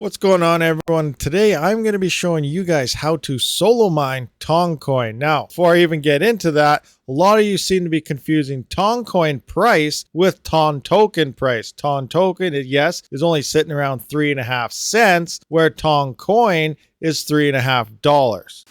What's going on, everyone? Today I'm going to be showing you guys how to solo mine TONCOIN. Now, before I even get into that, a lot of you seem to be confusing TONCOIN price with TON token price. TON token, yes, is only sitting around 3.5 cents, where TONCOIN is $3.50.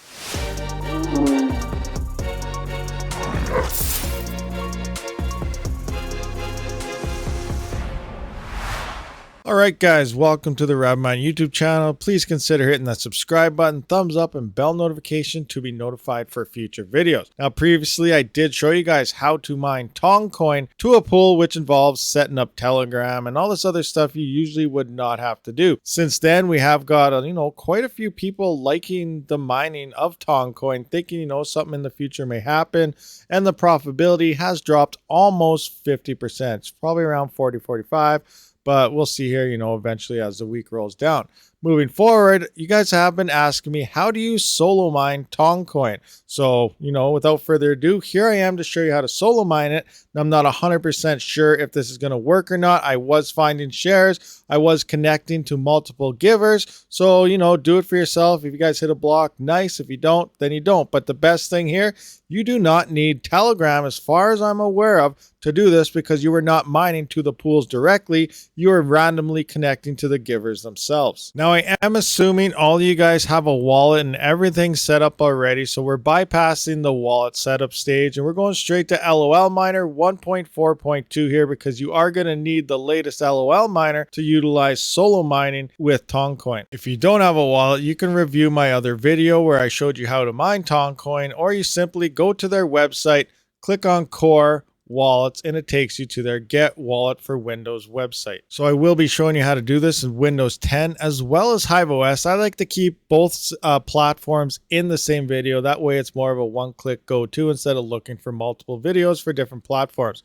Alright guys, welcome to the Rabid Mining YouTube channel. Please consider hitting that subscribe button, thumbs up, and bell notification to be notified for future videos. Now previously I did show you guys how to mine TONCOIN to a pool, which involves setting up Telegram and all this other stuff you usually would not have to do. Since then we have got quite a few people liking the mining of TONCOIN, thinking something in the future may happen, and the profitability has dropped almost 50%. It's probably around 40-45. But we'll see here, eventually as the week rolls down. Moving forward, you guys have been asking me, how do you solo mine TONCOIN? So, without further ado, here I am to show you how to solo mine it. Now, I'm not 100% sure if this is going to work or not. I was finding shares. I was connecting to multiple givers. So, do it for yourself. If you guys hit a block, nice. If you don't, then you don't. But the best thing here, you do not need Telegram, as far as I'm aware of, to do this, because you are not mining to the pools directly. You are randomly connecting to the givers themselves. Now, I am assuming all you guys have a wallet and everything set up already, so we're bypassing the wallet setup stage and we're going straight to LOL Miner 1.4.2 here, because you are going to need the latest LOL Miner to utilize solo mining with TONCOIN. If you don't have a wallet, you can review my other video where I showed you how to mine TONCOIN, or you simply go to their website, click on Core Wallets, and it takes you to their Get Wallet for Windows website. So I will be showing you how to do this in Windows 10 as well as HiveOS. I like to keep both platforms in the same video. That way it's more of a one-click go-to instead of looking for multiple videos for different platforms.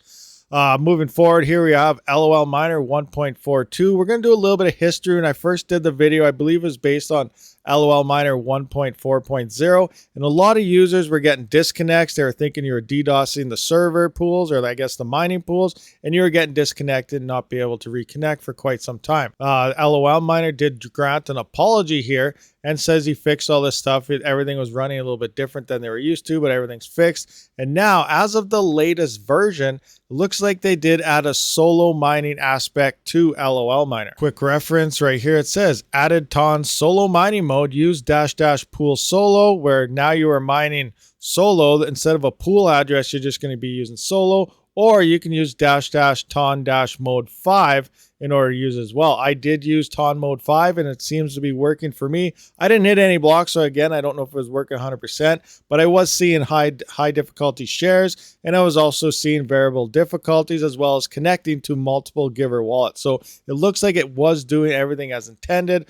Moving forward, here we have LOL Miner 1.42. We're going to do a little bit of history. When I first did the video, I believe it was based on LOL Miner 1.4.0, and a lot of users were getting disconnects. They were thinking you were DDoSing the server pools, or I guess the mining pools, and you were getting disconnected and not be able to reconnect for quite some time. LOL Miner did grant an apology here and says he fixed all this stuff. Everything was running a little bit different than they were used to, but everything's fixed. And now, as of the latest version, it looks like they did add a solo mining aspect to LOL Miner. Quick reference right here, it says added TON solo mining mode, use -- pool solo, where now you are mining solo. Instead of a pool address, you're just going to be using solo, or you can use -- TON mode 5 in order to use as well. I did use TON mode 5 and it seems to be working for me. I didn't hit any blocks, so again, I don't know if it was working 100%, but I was seeing high difficulty shares, and I was also seeing variable difficulties, as well as connecting to multiple giver wallets. So it looks like it was doing everything as intended.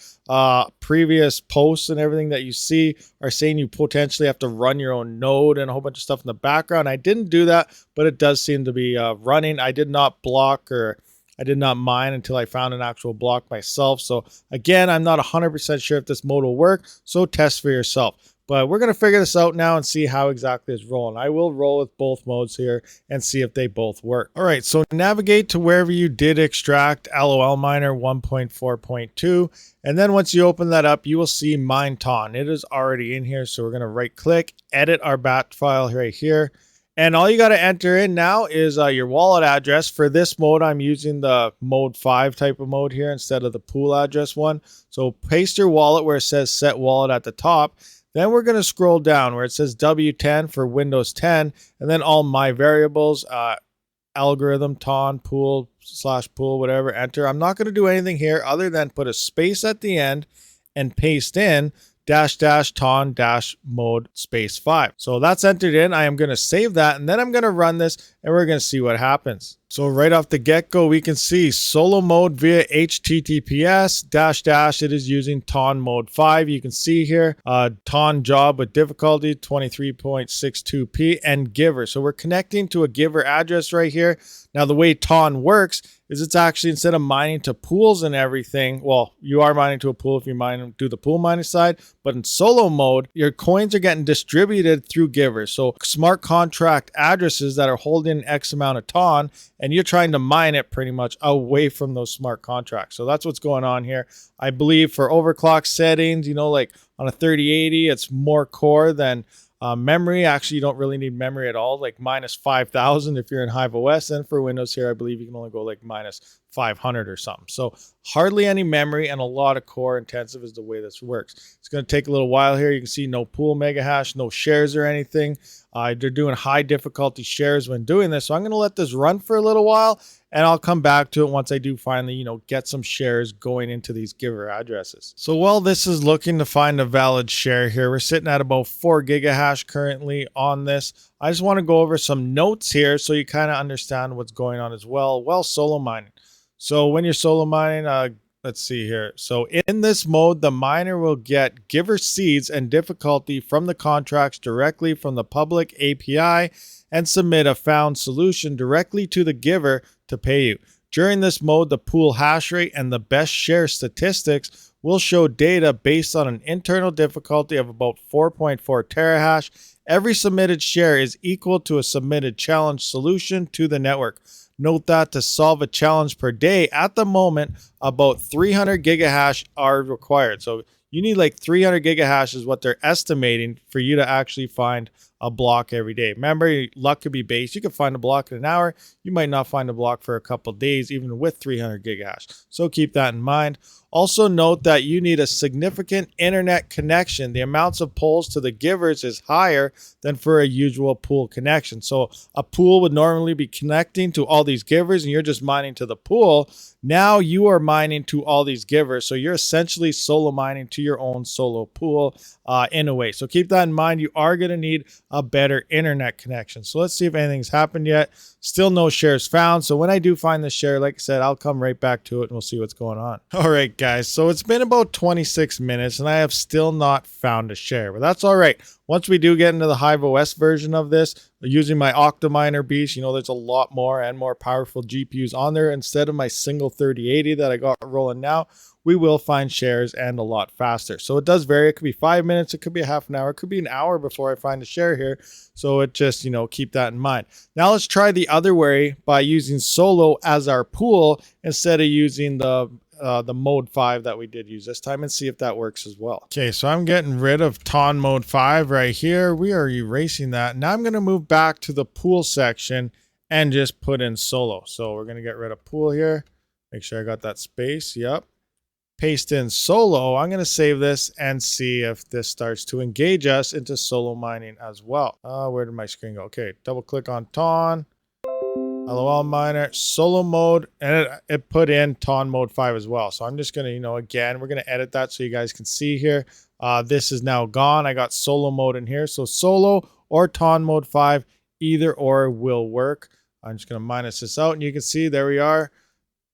Previous posts and everything that you see are saying you potentially have to run your own node and a whole bunch of stuff in the background. I didn't do that, but it does seem to be running. I did not block, or I did not mine until I found an actual block myself. So again, I'm not 100% sure if this mode will work, so test for yourself. But we're going to figure this out now and see how exactly it's rolling. I will roll with both modes here and see if they both work. All right, so navigate to wherever you did extract LOL Miner 1.4.2. And then once you open that up, you will see Mine TON. It is already in here, so we're going to right click, edit our bat file right here. And all you got to enter in now is your wallet address. For this mode, I'm using the mode 5 type of mode here instead of the pool address one. So paste your wallet where it says set wallet at the top. Then we're going to scroll down where it says W10 for Windows 10, and then all my variables, algorithm, TON, pool, /pool, whatever, enter. I'm not going to do anything here other than put a space at the end and paste in -- TON mode space 5. So that's entered in. I am going to save that, and then I'm going to run this and we're going to see what happens. So right off the get-go, we can see solo mode via HTTPS -- it is using TON mode 5. You can see here TON job with difficulty 23.62p and giver. So we're connecting to a giver address right here. Now the way TON works is it's actually, instead of mining to pools and everything, well, you are mining to a pool if you do the pool mining side, but in solo mode, your coins are getting distributed through givers. So smart contract addresses that are holding X amount of TON, and you're trying to mine it pretty much away from those smart contracts. So that's what's going on here. I believe for overclock settings, like on a 3080, it's more core than memory. Actually, you don't really need memory at all, like minus 5,000 if you're in HiveOS. And for Windows here, I believe you can only go like minus 500 or something. So hardly any memory and a lot of core intensive is the way this works. It's going to take a little while here. You can see no pool mega hash, no shares or anything. They're doing high difficulty shares when doing this. So I'm going to let this run for a little while, and I'll come back to it once I do finally, get some shares going into these giver addresses. So while this is looking to find a valid share here, we're sitting at about 4 gigahash currently on this. I just want to go over some notes here so you kind of understand what's going on as well. Well, solo mining. So when you're solo mining, let's see here. So in this mode, the miner will get giver seeds and difficulty from the contracts directly from the public API and submit a found solution directly to the giver to pay you. During this mode, the pool hash rate and the best share statistics will show data based on an internal difficulty of about 4.4 terahash. Every submitted share is equal to a submitted challenge solution to the network. Note that to solve a challenge per day, at the moment, about 300 gigahash are required. So you need like 300 gigahash is what they're estimating for you to actually find a block every day. Remember, luck could be based. You could find a block in an hour. You might not find a block for a couple of days, even with 300 gigahash. So keep that in mind. Also note that you need a significant internet connection. The amounts of polls to the givers is higher than for a usual pool connection. So a pool would normally be connecting to all these givers and you're just mining to the pool. Now you are mining to all these givers. So you're essentially solo mining to your own solo pool in a way. So keep that in mind. You are going to need a better internet connection. So let's see if anything's happened yet. Still no shares found. So when I do find the share, like I said, I'll come right back to it and we'll see what's going on. All right, guys. So it's been about 26 minutes and I have still not found a share, but that's all right. Once we do get into the HiveOS version of this, using my OCTOMINER beast, there's a lot more and more powerful GPUs on there. Instead of my single 3080 that I got rolling now, we will find shares and a lot faster. So it does vary. It could be 5 minutes. It could be a half an hour. It could be an hour before I find a share here. So it just, keep that in mind. Now let's try the other way by using solo as our pool instead of using the mode 5 that we did use this time and see if that works as well. Okay, so I'm getting rid of TON mode 5 right here. We are erasing that. Now I'm going to move back to the pool section and just put in solo. So we're going to get rid of pool here. Make sure I got that space. Yep. Paste in solo. I'm going to save this and see if this starts to engage us into solo mining as well. Where did my screen go? Okay, double click on TON. LOL miner, solo mode, and it put in TON mode 5 as well. So I'm just going to, again, we're going to edit that so you guys can see here. This is now gone. I got solo mode in here. So solo or TON mode 5, either or will work. I'm just going to minus this out and you can see there we are.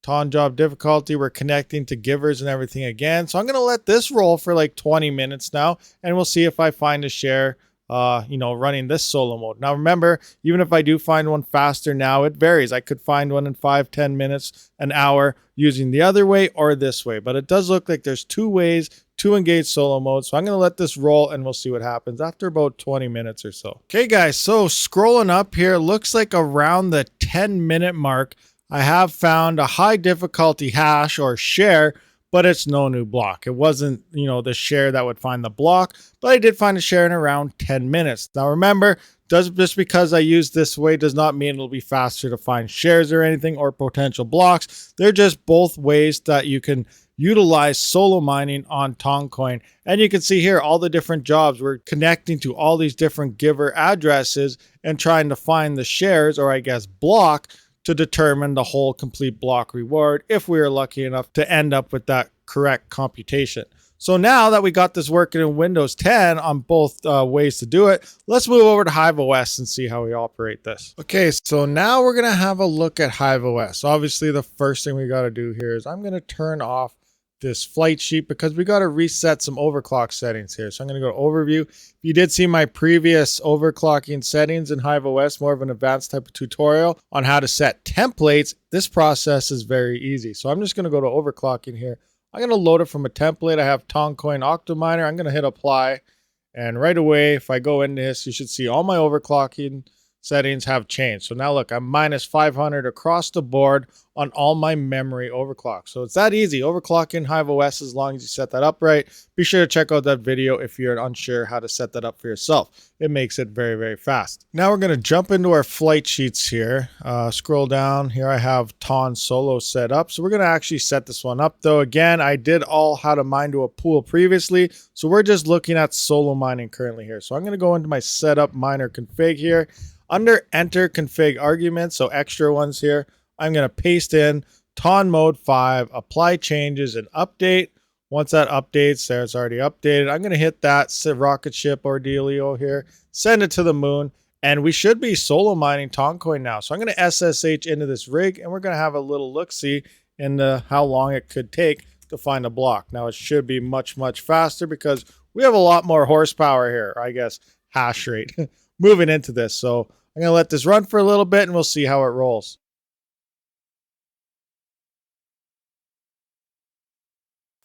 TON job difficulty. We're connecting to givers and everything again. So I'm going to let this roll for like 20 minutes now and we'll see if I find a share running this solo mode. Now remember, even if I do find one faster now, it varies. I could find one in 5-10 minutes, an hour using the other way or this way. But it does look like there's 2 ways to engage solo mode. So I'm going to let this roll and we'll see what happens after about 20 minutes or so. Okay, guys, so scrolling up here, looks like around the 10-minute mark, I have found a high difficulty hash or share, but it's no new block. It wasn't, the share that would find the block, but I did find a share in around 10 minutes. Now remember, just because I use this way does not mean it'll be faster to find shares or anything or potential blocks. They're just both ways that you can utilize solo mining on TONCOIN. And you can see here all the different jobs. We're connecting to all these different giver addresses and trying to find the shares, or I guess block, to determine the whole complete block reward if we are lucky enough to end up with that correct computation. So now that we got this working in Windows 10 on both ways to do it, let's move over to HiveOS and see how we operate this. Okay, so now we're going to have a look at HiveOS. Obviously, the first thing we got to do here is I'm going to turn off this flight sheet because we got to reset some overclock settings here. So I'm going to go to overview. If you did see my previous overclocking settings in HiveOS, more of an advanced type of tutorial on how to set templates, this process is very easy. So I'm just going to go to overclocking here. I'm going to load it from a template. I have TONCOIN OCTOMINER. I'm going to hit apply. And right away, if I go into this, you should see all my overclocking settings have changed. So now look, I'm minus 500 across the board on all my memory overclock. So it's that easy. Overclocking HiveOS, as long as you set that up right. Be sure to check out that video if you're unsure how to set that up for yourself. It makes it very, very fast. Now we're going to jump into our flight sheets here. Scroll down. Here I have TON Solo set up. So we're going to actually set this one up though. Again, I did all how to mine to a pool previously. So we're just looking at solo mining currently here. So I'm going to go into my setup miner config here. Under enter config arguments, so extra ones here, I'm going to paste in TON mode 5, apply changes and update. Once that updates, there it's already updated. I'm going to hit that rocket ship or dealio here, send it to the moon, and we should be solo mining TONCOIN now. So I'm going to SSH into this rig, and we're going to have a little look-see into how long it could take to find a block. Now it should be much, much faster because we have a lot more horsepower here, I guess, hash rate, moving into this. So I'm going to let this run for a little bit and we'll see how it rolls.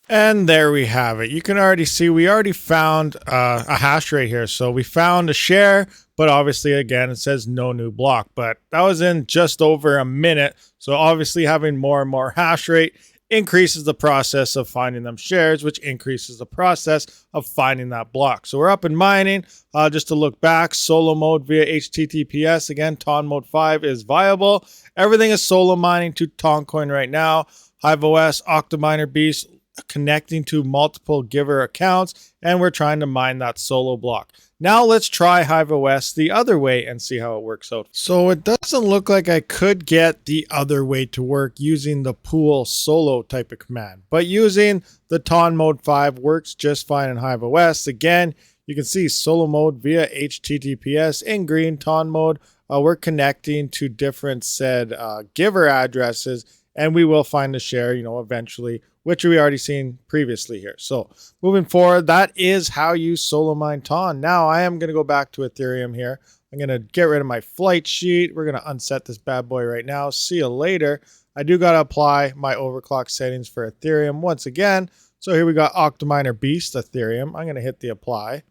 And there we have it. You can already see we already found a hash rate here. So we found a share, but obviously again, it says no new block, but that was in just over a minute. So obviously having more and more hash rate increases the process of finding them shares, which increases the process of finding that block. So we're up and mining. Just to look back, solo mode via HTTPS. Again, TON mode 5 is viable. Everything is solo mining to TONCOIN right now. HiveOS, OCTOMINER Beast, connecting to multiple giver accounts, and we're trying to mine that solo block. Now let's try HiveOS the other way and see how it works out. So it doesn't look like I could get the other way to work using the pool solo type of command, but using the TON mode 5 works just fine in HiveOS. Again, you can see solo mode via HTTPS in green. TON mode, we're connecting to different said giver addresses, and we will find the share, eventually, which we already seen previously here. So moving forward, that is how you solo mine TON. Now I am going to go back to Ethereum here. I'm going to get rid of my flight sheet. We're going to unset this bad boy right now. See you later. I do got to apply my overclock settings for Ethereum once again. So here we got OCTOMINER Beast Ethereum. I'm going to hit the apply.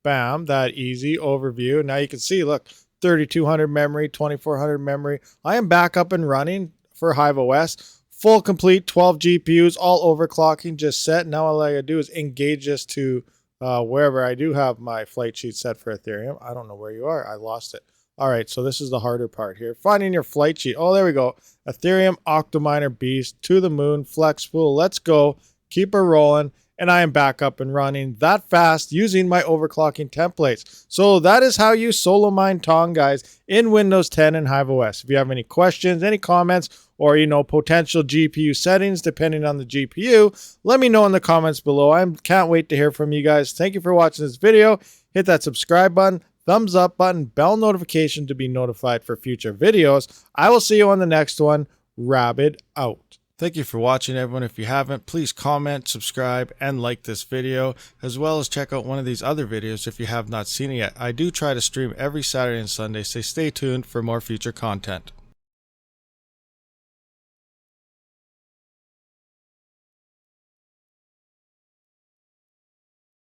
Bam, that easy overview. Now you can see, look, 3200 memory, 2400 memory. I am back up and running for HiveOS. Full complete 12 GPUs, all overclocking just set. Now all I gotta do is engage this to wherever I do have my flight sheet set for Ethereum. I don't know where you are. I lost it. All right, so this is the harder part here. Finding your flight sheet. Oh, there we go. Ethereum, OCTOMINER Beast, to the moon, flex pool. Let's go. Keep her rolling. And I am back up and running that fast using my overclocking templates. So that is how you solo mine TON, guys, in Windows 10 and HiveOS. If you have any questions, any comments, or potential GPU settings depending on the GPU, let me know in the comments below. I can't wait to hear from you guys. Thank you for watching this video. Hit that subscribe button, thumbs up button, bell notification to be notified for future videos. I will see you on the next one. Rabid out. Thank you for watching, everyone. If you haven't, please comment, subscribe, and like this video, as well as check out one of these other videos if you have not seen it yet. I do try to stream every Saturday and Sunday, so stay tuned for more future content.